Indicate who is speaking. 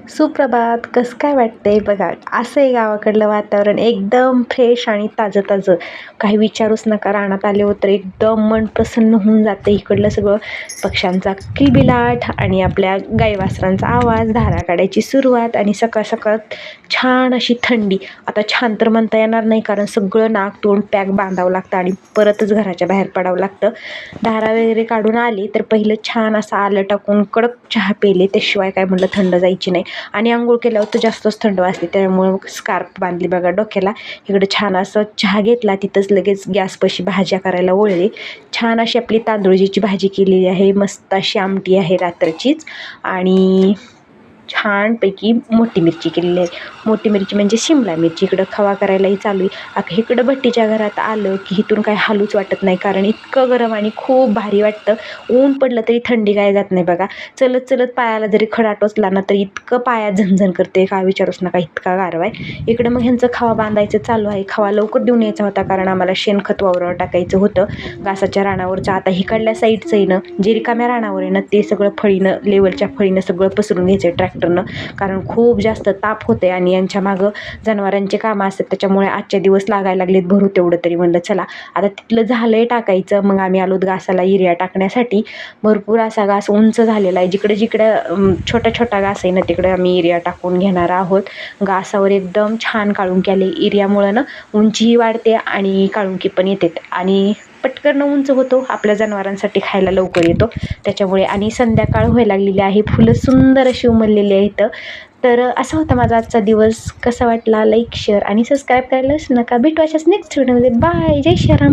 Speaker 1: सुप्रभात. कसं काय वाटतंय बघा. असं आहे गावाकडलं वातावरण एकदम फ्रेश आणि ताजं ताजं. काही विचारूच नका. रानात आले हो तर एकदम मन प्रसन्न होऊन जातं. इकडलं सगळं पक्ष्यांचा किलबिलाट आणि आपल्या गाईवासरांचा आवाज, धारा काढायची सुरुवात आणि सकाळ सकाळ छान अशी थंडी. आता छान तर म्हणता येणार नाही, कारण सगळं नाक तोंड पॅक बांधावं लागतं आणि परतच घराच्या बाहेर पडावं लागतं. धारा वगैरे काढून आली तर पहिलं छान असं आलं टाकून कडक चहा पेले, त्याशिवाय काय म्हटलं थंड जायची नाही. आणि अंघोळ केल्यावर तर जास्तच थंड वाजते, त्यामुळे स्कार्फ बांधली बघा डोक्याला. इकडं छान असं चहा घेतला, तिथंच लगेच गॅसपाशी भाज्या करायला ओळली. छान अशी आपली तांदूळजीची भाजी केलेली आहे, मस्त अशी आमटी आहे रात्रीचीच, आणि छानपैकी मोठी मिरची केलेली आहे. मोठी मिरची म्हणजे शिमला मिरची. इकडं खवा करायलाही चालू आहे. आता इकडं भट्टीच्या घरात आलं की इथून काय हालूच वाटत नाही, कारण इतकं गरम आणि खूप भारी वाटतं. ऊन पडलं तरी थंडी काय जात नाही बघा. चलत चलत पायाला जरी खडा टोचला ना तर इतकं पायात झणझण करते, काय विचारूच नका, इतका गारवा आहे. इकडं मग ह्यांचं खवा बांधायचं चालू आहे. खवा लवकर देऊन यायचा होता, कारण आम्हाला शेणखत वावरावर टाकायचं होतं घासाच्या रानावरचं. आता हिकडल्या साईडचं आहे ना, जे रिकाम्या रानावर आहे ना, ते सगळं फळीनं, लेवलच्या फळीनं सगळं पसरून घ्यायचं ट्रॅक्टरनं, कारण खूप जास्त ताप होते आणि यांच्या मागं जनावरांचे कामं असतात. त्याच्यामुळे आजच्या दिवस लागायला लागलेत भरू तेवढं. तरी म्हणलं चला आता तिथलं झालंय टाकायचं. मग आम्ही आलोत घासाला युरिया टाकण्यासाठी. भरपूर असा घास उंच झालेला आहे. जिकडे जिकडे छोटा छोटा घास आहे ना, तिकडे आम्ही युरिया टाकून घेणार आहोत. घासावर एकदम छान काळुंकी आली. युरियामुळं ना उंचीही वाढते आणि काळुंकी पण येते आणि पटकन उंच होतो. आपल्या जनावरांसाठी खायला लवकर येतो त्याच्यामुळे. आणि संध्याकाळ व्हायला लागलेली आहे, फुलं सुंदर अशी उमललेली आहेत. तर असा होता माझा आजचा दिवस. कसा वाटला लाईक, शेअर आणि सबस्क्राईब करायला विसरू नका. भेटू अशाच नेक्स्ट व्हिडिओमध्ये. बाय. जय श्रीराम.